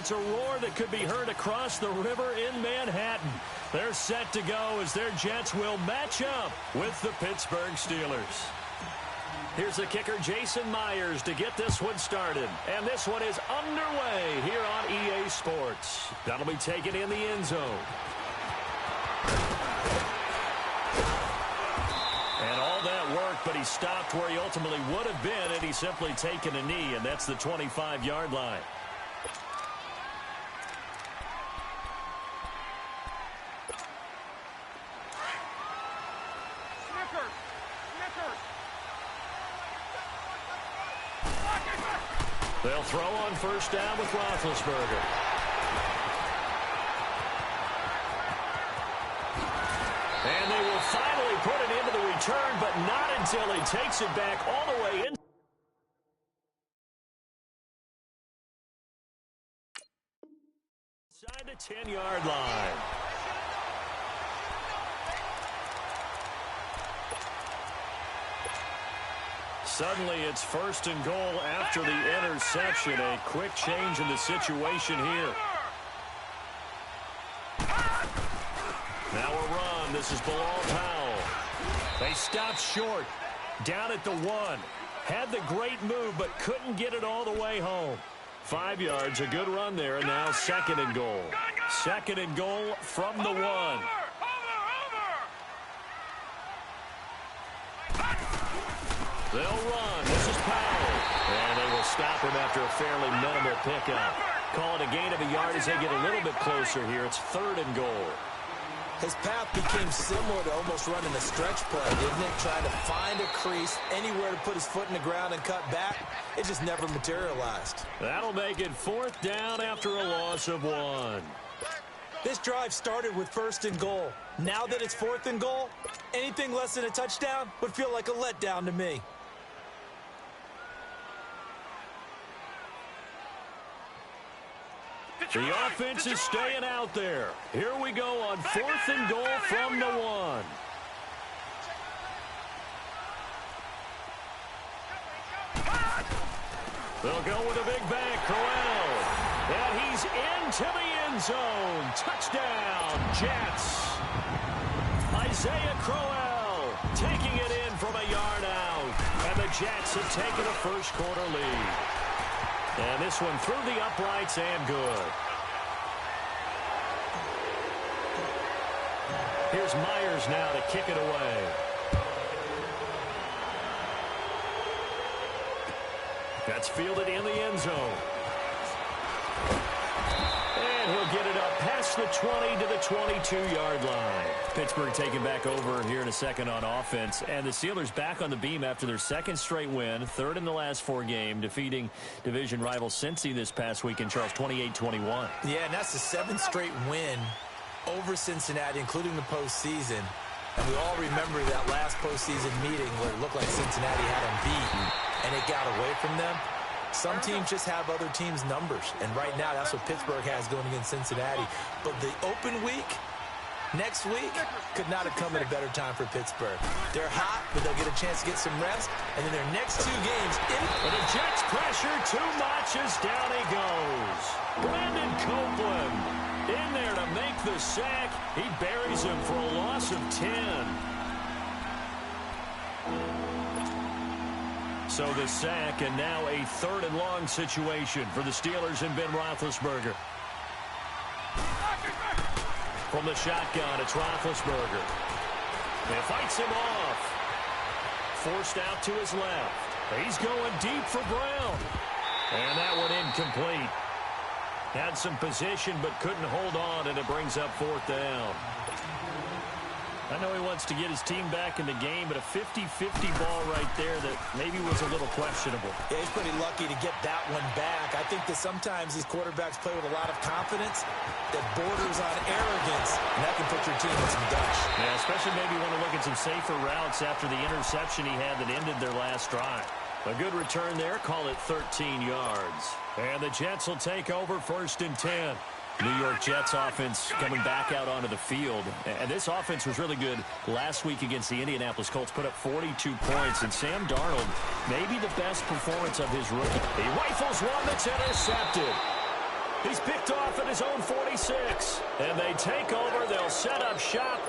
It's a roar that could be heard across the river in Manhattan. They're set to go as their Jets will match up with the Pittsburgh Steelers. Here's the kicker, Jason Myers, to get this one started. And this one is underway here on EA Sports. That'll be taken in the end zone. And all that work, but he stopped where he ultimately would have been, and he's simply taken a knee, and that's the 25-yard line. They'll throw on first down with Roethlisberger. And they will finally put it into the return, but not until he takes it back all the way in. Inside the 10-yard line. Suddenly, it's first and goal after the interception. A quick change in the situation here. Now a run. This is Bilal Powell. They stopped short. Down at the 1. Had the great move, but couldn't get it all the way home. 5 yards, a good run there, and now second and goal. Second and goal from the 1. They'll run. This is Powell. And they will stop him after a fairly minimal pickup. Call it a gain of a yard as they get a little bit closer here. It's third and goal. His path became similar to almost running a stretch play, didn't it? Trying to find a crease, anywhere to put his foot in the ground and cut back. It just never materialized. That'll make it fourth down after a loss of 1. This drive started with first and goal. Now that it's fourth and goal, anything less than a touchdown would feel like a letdown to me. The offense is staying out there. Here we go on fourth and goal from the 1. They'll go with a big bang, Crowell. And he's into the end zone. Touchdown, Jets. Isaiah Crowell taking it in from a yard out. And the Jets have taken a first quarter lead. And this one through the uprights and good. Here's Myers now to kick it away. That's fielded in the end zone. And he'll get it up past the 20 to the 22-yard line. Pittsburgh taking back over here in a second on offense. And the Steelers back on the beam after their second straight win, third in the last 4 games, defeating division rival Cincy this past weekend, Charles, 28-21. Yeah, and that's the 7th straight win over Cincinnati, including the postseason. And we all remember that last postseason meeting where it looked like Cincinnati had them beat, and it got away from them. Some teams just have other teams' numbers, and right now that's what Pittsburgh has going against Cincinnati. But the open week, next week, could not have come at a better time for Pittsburgh. They're hot, but they'll get a chance to get some rest, and then their next 2 games. But the Jets pressure too much as down he goes. Brandon Copeland in there to make the sack. He buries him for a loss of 10. So the sack, and now a third and long situation for the Steelers and Ben Roethlisberger. From the shotgun, it's Roethlisberger. And fights him off. Forced out to his left. He's going deep for Brown. And that one incomplete. Had some position but couldn't hold on, and it brings up fourth down. I know he wants to get his team back in the game, but a 50-50 ball right there that maybe was a little questionable. Yeah, he's pretty lucky to get that one back. I think that sometimes these quarterbacks play with a lot of confidence that borders on arrogance, and that can put your team in some dutch. Yeah, especially maybe want to look at some safer routes after the interception he had that ended their last drive. A good return there, call it 13 yards. And the Jets will take over first and 10. New York Jets offense coming back out onto the field. And this offense was really good last week against the Indianapolis Colts. Put up 42 points. And Sam Darnold, maybe the best performance of his rookie. He rifles one that's intercepted. He's picked off at his own 46. And they take over. They'll set up shop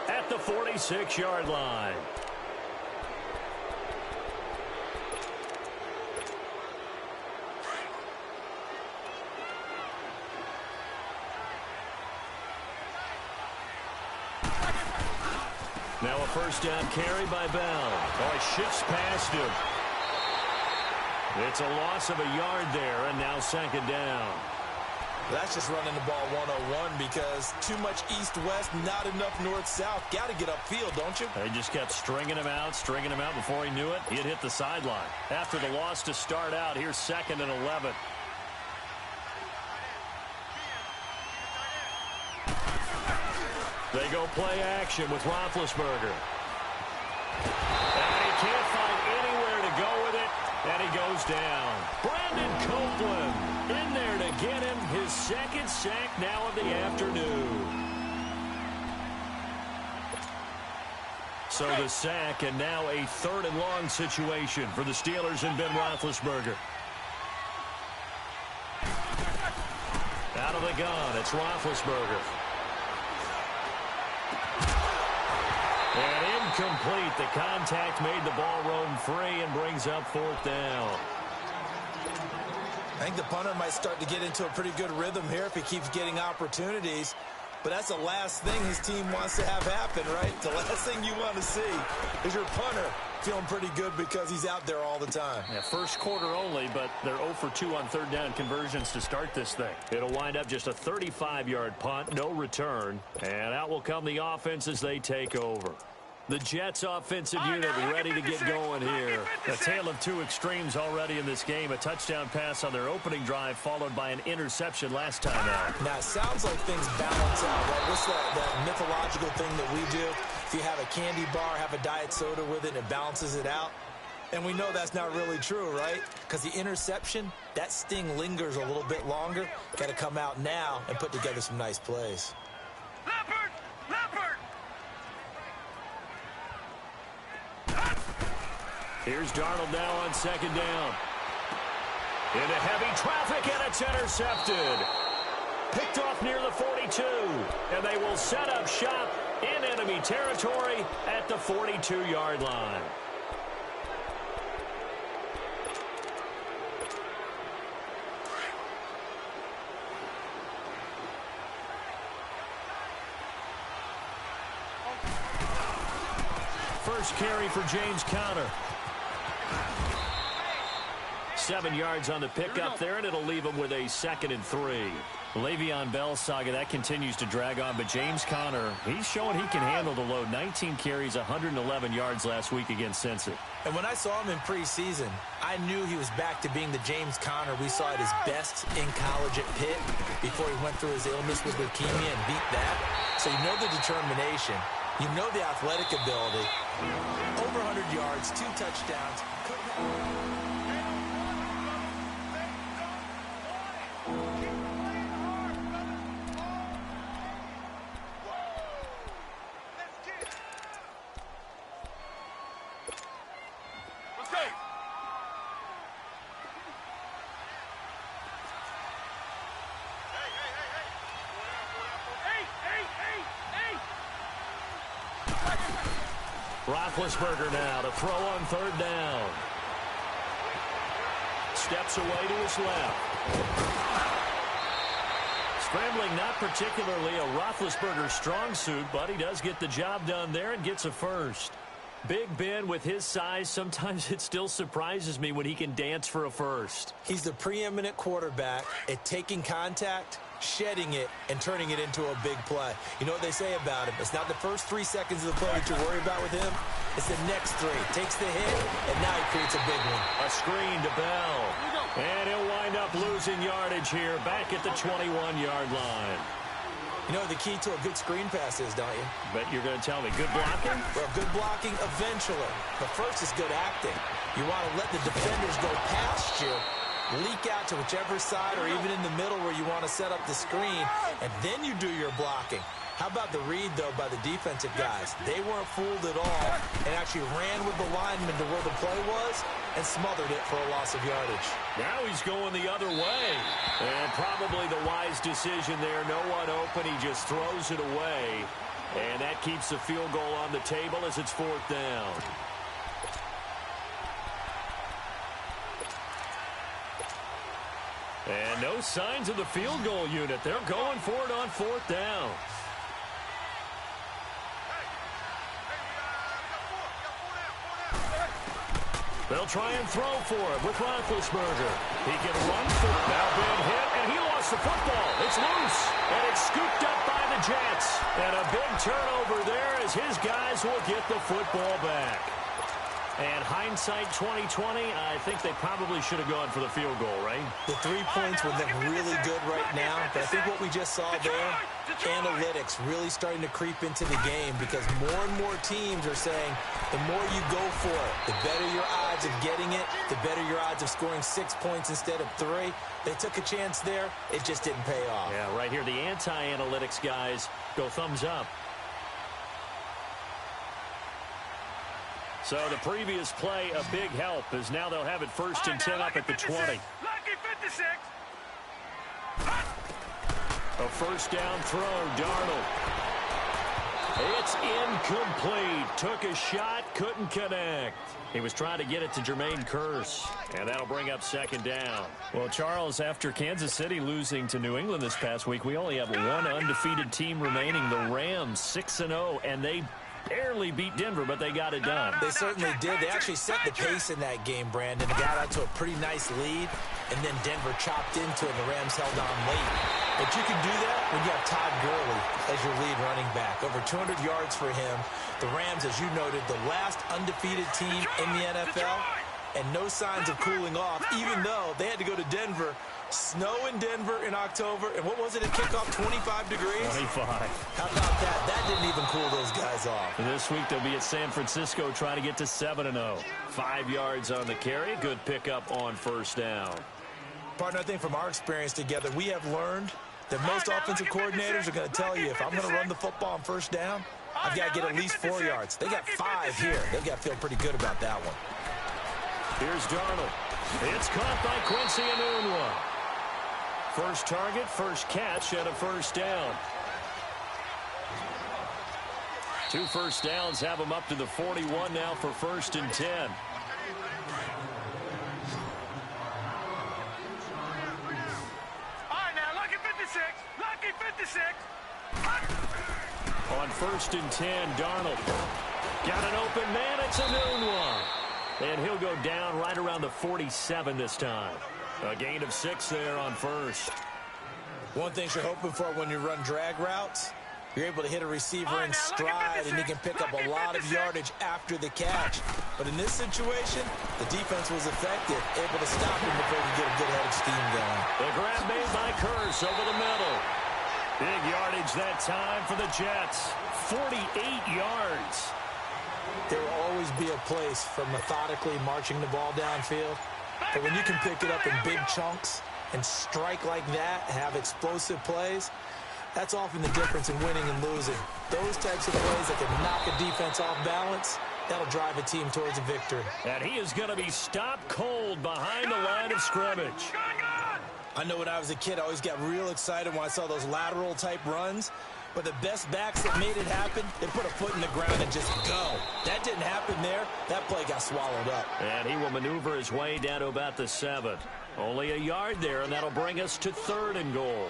at the 46-yard line. Now a first down carry by Bell. Oh, he shifts past him. It's a loss of a yard there, and now second down. That's just running the ball 101 because too much east-west, not enough north-south. Got to get upfield, don't you? They just kept stringing him out before he knew it. He had hit the sideline. After the loss to start out, here's 2nd and 11. They go play action with Roethlisberger. And he can't find anywhere to go with it, and he goes down. Brandon Copeland in there to get him his second sack now of the afternoon. So the sack, and now a 3rd and long situation for the Steelers and Ben Roethlisberger. Out of the gun, it's Roethlisberger. And incomplete. The contact made the ball roam free and brings up 4th down. I think the punter might start to get into a pretty good rhythm here if he keeps getting opportunities. But that's the last thing his team wants to have happen, right? The last thing you want to see is your punter feeling pretty good because he's out there all the time. Yeah, first quarter only, but they're 0 for 2 on 3rd down conversions to start this thing. It'll wind up just a 35-yard punt, no return. And out will come the offense as they take over. The Jets offensive unit ready to get going here. A tale of two extremes already in this game. A touchdown pass on their opening drive followed by an interception last time out. Now, it sounds like things balance out, right? What's that mythological thing that we do? If you have a candy bar, have a diet soda with it, and it balances it out. And we know that's not really true, right? Because the interception, that sting lingers a little bit longer. Got to come out now and put together some nice plays. Leopard! Here's Darnold now on 2nd down. Into heavy traffic, and it's intercepted. Picked off near the 42, and they will set up shop in enemy territory at the 42-yard line. First carry for James Conner. 7 yards on the pickup there, and it'll leave him with a 2nd and 3. Le'Veon Bell saga, that continues to drag on, but James Conner, he's showing he can handle the load. 19 carries, 111 yards last week against Cincy. And when I saw him in preseason, I knew he was back to being the James Conner we saw at his best in college at Pitt before he went through his illness with leukemia and beat that. So you know the determination. You know the athletic ability. Over 100 yards, 2 touchdowns. Roethlisberger now to throw on 3rd down. Steps away to his left. Scrambling, not particularly a Roethlisberger strong suit, but he does get the job done there and gets a first. Big Ben, with his size, sometimes it still surprises me when he can dance for a first. He's the preeminent quarterback at taking contact, shedding it, and turning it into a big play. You know what they say about him? It's not the first 3 seconds of the play that you worry about with him. It's the next 3. Takes the hit, and now he creates a big one. A screen to Bell. And he'll wind up losing yardage here, back at the 21-yard line. You know what the key to a good screen pass is, don't you? Bet you're going to tell me. Good blocking? Well, good blocking eventually. But first is good acting. You want to let the defenders go past you, leak out to whichever side or even in the middle where you want to set up the screen, and then you do your blocking. How about the read, though, by the defensive guys? They weren't fooled at all and actually ran with the lineman to where the play was and smothered it for a loss of yardage. Now he's going the other way. And probably the wise decision there. No one open. He just throws it away. And that keeps the field goal on the table as it's 4th down. And no signs of the field goal unit. They're going for it on 4th down. They'll try and throw for it with Roethlisberger. He can run for it. Now been hit, and he lost the football. It's loose, and it's scooped up by the Jets. And a big turnover there as his guys will get the football back. And hindsight 2020, I think they probably should have gone for the field goal, right? The 3 points would look really good right now, but I think what we just saw there, analytics really starting to creep into the game because more and more teams are saying the more you go for it, the better your odds of getting it, the better your odds of scoring 6 points instead of 3. They took a chance there. It just didn't pay off. Yeah, right here, the anti-analytics guys go thumbs up. So the previous play, a big help, as now they'll have it 1st and 10 up at the 20. Lucky 56. A 1st down throw, Darnold. It's incomplete. Took a shot, couldn't connect. He was trying to get it to Jermaine Kearse, and that'll bring up 2nd down. Well, Charles, after Kansas City losing to New England this past week, we only have one undefeated team remaining, the Rams, 6-0, and they barely beat Denver, but they got it done. They certainly did. They actually set the pace in that game, Brandon. They got out to a pretty nice lead, and then Denver chopped into it, and the Rams held on late. But you can do that when you have Todd Gurley as your lead running back. Over 200 yards for him. The Rams, as you noted, the last undefeated team in the NFL, and no signs of cooling off, even though they had to go to Denver. Snow in Denver in October, and what was it at kickoff, 25 degrees? 25. How about that? That didn't even cool those guys off. This week they'll be at San Francisco trying to get to 7-0. 5 yards on the carry. Good pickup on 1st down. Partner, I think from our experience together, we have learned that most offensive coordinators are going to tell you, if I'm going to run the football on 1st down, I've got to get at least 4 yards. They got 5 here. They've got to feel pretty good about that one. Here's Darnold. It's caught by Quincy Enunwa. First target, first catch, and a 1st down. 2 first downs have them up to the 41 now for 1st and 10. All right, now, lucky 56. Lucky 56. On 1st and 10, Darnold. Got an open man, it's Enunwa. And he'll go down right around the 47 this time. A gain of 6 there on 1st. One thing you're hoping for when you run drag routes, you're able to hit a receiver in stride, and he can pick up a lot of yardage after the catch. But in this situation, the defense was effective, able to stop him before he could get a good head of steam going. The grab made by Kearse over the middle. Big yardage that time for the Jets. 48 yards. There will always be a place for methodically marching the ball downfield. But when you can pick it up in big chunks and strike like that, have explosive plays, that's often the difference in winning and losing. Those types of plays that can knock a defense off balance, that'll drive a team towards a victory. And he is going to be stopped cold behind the line of scrimmage. I know when I was a kid, I always got real excited when I saw those lateral type runs. But the best backs that made it happen, they put a foot in the ground and just go. That didn't happen there. That play got swallowed up. And he will maneuver his way down to about the 7. Only a yard there, and that'll bring us to 3rd and goal.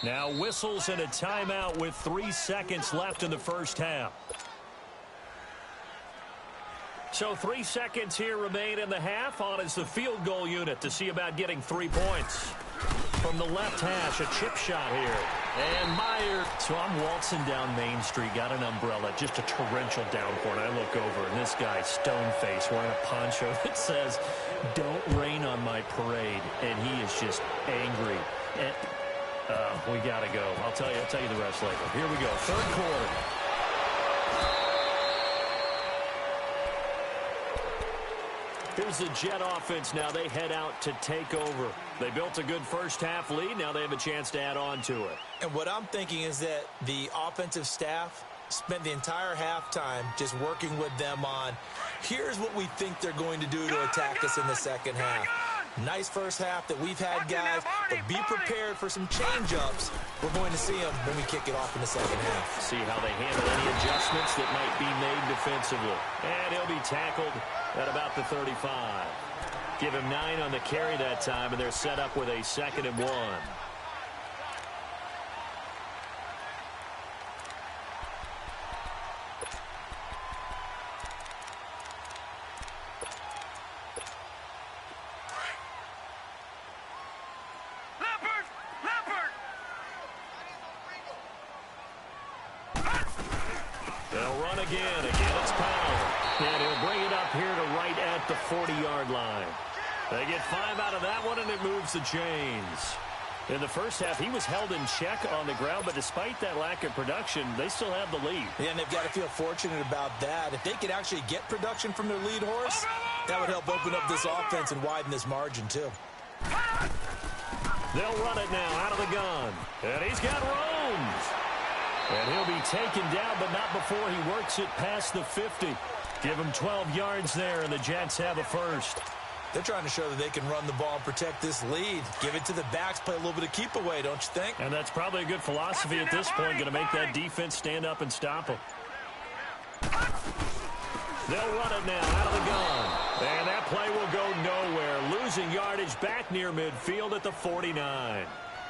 Now whistles and a timeout with 3 seconds left in the 1st half. So 3 seconds here remain in the half. On is the field goal unit to see about getting 3 points. From the left hash, a chip shot here. And Meyer. So I'm waltzing down Main Street, got an umbrella, just a torrential downpour, and I look over, and this guy, stone-faced, wearing a poncho that says, "Don't rain on my parade." And he is just angry. And, we got to go. I'll tell you the rest later. Here we go, 3rd quarter. Here's the Jet offense now. They head out to take over. They built a good first-half lead. Now they have a chance to add on to it. And what I'm thinking is that the offensive staff spent the entire halftime just working with them on, here's what we think they're going to do to attack us in the second half. Nice first half that we've had, guys, but be prepared for some change-ups. We're going to see them when we kick it off in the second half. See how they handle any adjustments that might be made defensively. And he'll be tackled at about the 35. Give him 9 on the carry that time, and they're set up with a 2nd and 1. Again, it's Powell. And he'll bring it up here to right at the 40-yard line. They get 5 out of that one, and it moves the chains. In the first half, he was held in check on the ground, but despite that lack of production, they still have the lead. Yeah, and they've got to feel fortunate about that. If they could actually get production from their lead horse, that would help open up this offense and widen this margin, too. They'll run it now out of the gun. And he's got Romes. And he'll be taken down, but not before he works it past the 50. Give him 12 yards there, and the Jets have a first. They're trying to show that they can run the ball and protect this lead. Give it to the backs, play a little bit of keep away, don't you think? And that's probably a good philosophy at this point, going to make that defense stand up and stop him. They'll run it now out of the gun. And that play will go nowhere. Losing yardage back near midfield at the 49.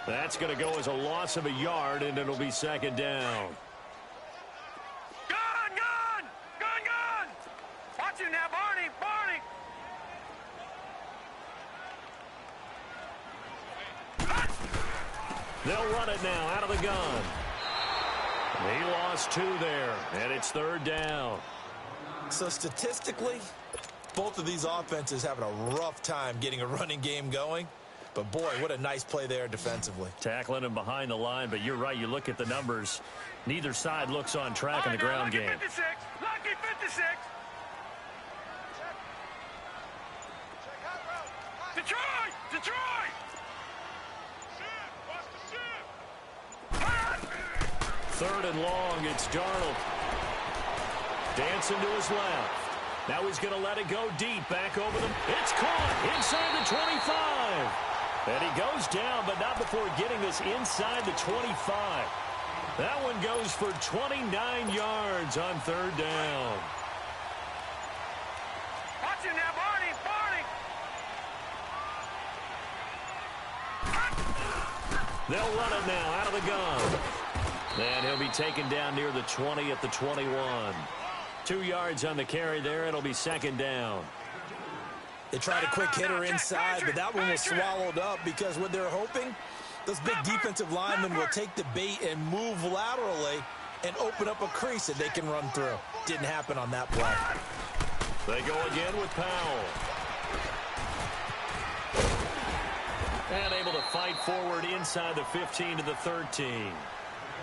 That's going to go as a loss of a yard, and it'll be second down. Gun! Watch him now, Barney! They'll run it now out of the gun. He lost 2 there, and it's third down. So statistically, both of these offenses having a rough time getting a running game going. But, boy, what a nice play there defensively. Tackling him behind the line, but you're right. You look at the numbers. Neither side looks on track in the ground game. Lucky 56. Detroit! Third and long, it's Darnold. Dancing to his left. Now he's going to let it go deep, back over them. It's caught inside the 25. And he goes down, but not before getting this inside the 25. That one goes for 29 yards on third down. Watch him now, Barney! They'll run it now out of the gun. And he'll be taken down near the 20 at the 21. 2 yards on the carry there. It'll be second down. They tried a quick hitter inside, but that one was swallowed up because what they're hoping, those big defensive linemen will take the bait and move laterally and open up a crease that they can run through. Didn't happen on that play. They go again with Powell. And able to fight forward inside the 15 to the 13.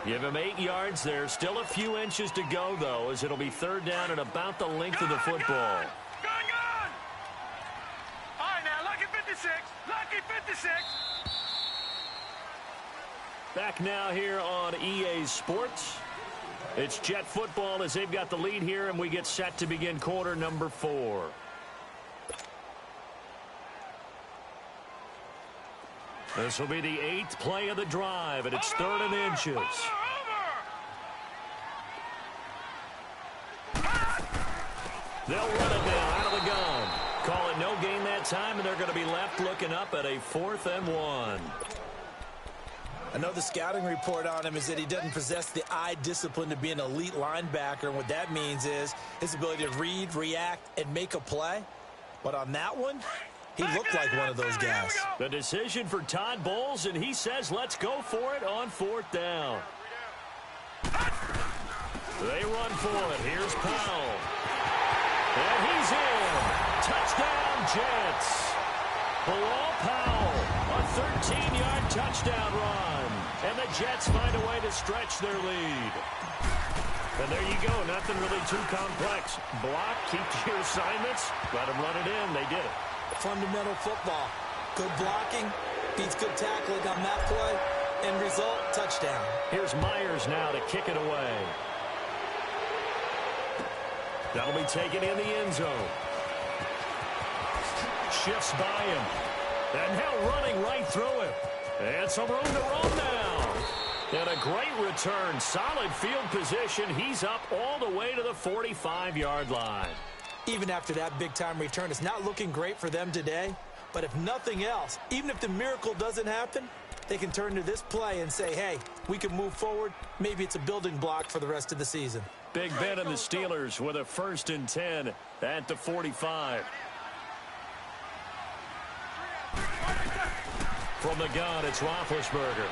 Give him 8 yards there. Still a few inches to go, though, as it'll be third down at about the length of the football. Gun! All right, now, lucky 56. Back now here on EA Sports. It's Jet football as they've got the lead here, and we get set to begin quarter number 4. This will be the 8th play of the drive, and it's third and inches. They'll run it now out of the gun. Call it no gain that time, and they're going to be left looking up at a 4th and 1. I know the scouting report on him is that he doesn't possess the eye discipline to be an elite linebacker, and what that means is his ability to read, react, and make a play. But on that one, he looked like one of those guys. The decision for Todd Bowles, and he says let's go for it on 4th down. They run for it. Here's Powell. And he's in. Touchdown, Jets. Bilal Powell, a 13-yard touchdown run. And the Jets find a way to stretch their lead. And there you go. Nothing really too complex. Block, keep your assignments, let them run it in. They did it. Fundamental football. Good blocking beats good tackling on that play. End result, touchdown. Here's Myers now to kick it away. That'll be taken in the end zone. Shifts by him. And now running right through him. And some room to roam now. And a great return. Solid field position. He's up all the way to the 45-yard line. Even after that big-time return, it's not looking great for them today. But if nothing else, even if the miracle doesn't happen, they can turn to this play and say, hey, we can move forward. Maybe it's a building block for the rest of the season. Big Ben and the Steelers with a 1st and 10 at the 45. From the gun, it's Roethlisberger.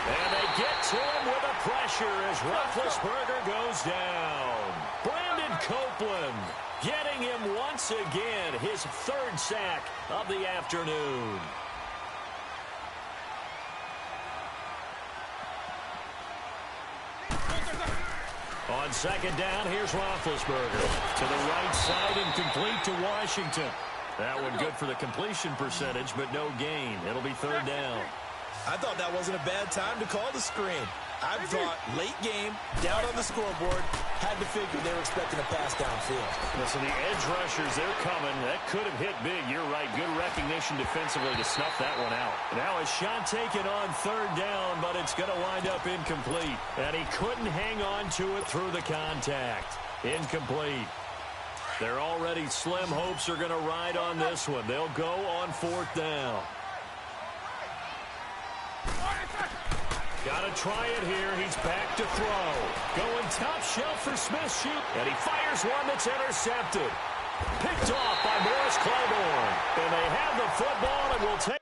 And they get to him with the pressure as Roethlisberger goes down. Brandon Copeland getting him once again, his 3rd sack of the afternoon. On 2nd down, here's Roethlisberger. To the right side and complete to Washington. That one good for the completion percentage, but no gain. It'll be 3rd down. I thought that wasn't a bad time to call the screen. I thought late game, down on the scoreboard, had to figure they were expecting a pass downfield. Listen, the edge rushers, they're coming. That could have hit big. You're right. Good recognition defensively to snuff that one out. Now a shot taken on 3rd down, but it's going to wind up incomplete. And he couldn't hang on to it through the contact. Incomplete. Their already slim hopes are going to ride on this one. They'll go on 4th down. Got to try it here. He's back to throw. Going top shelf for Smith. Shoot. And he fires one that's intercepted. Picked off by Morris Claiborne. And they have the football and will take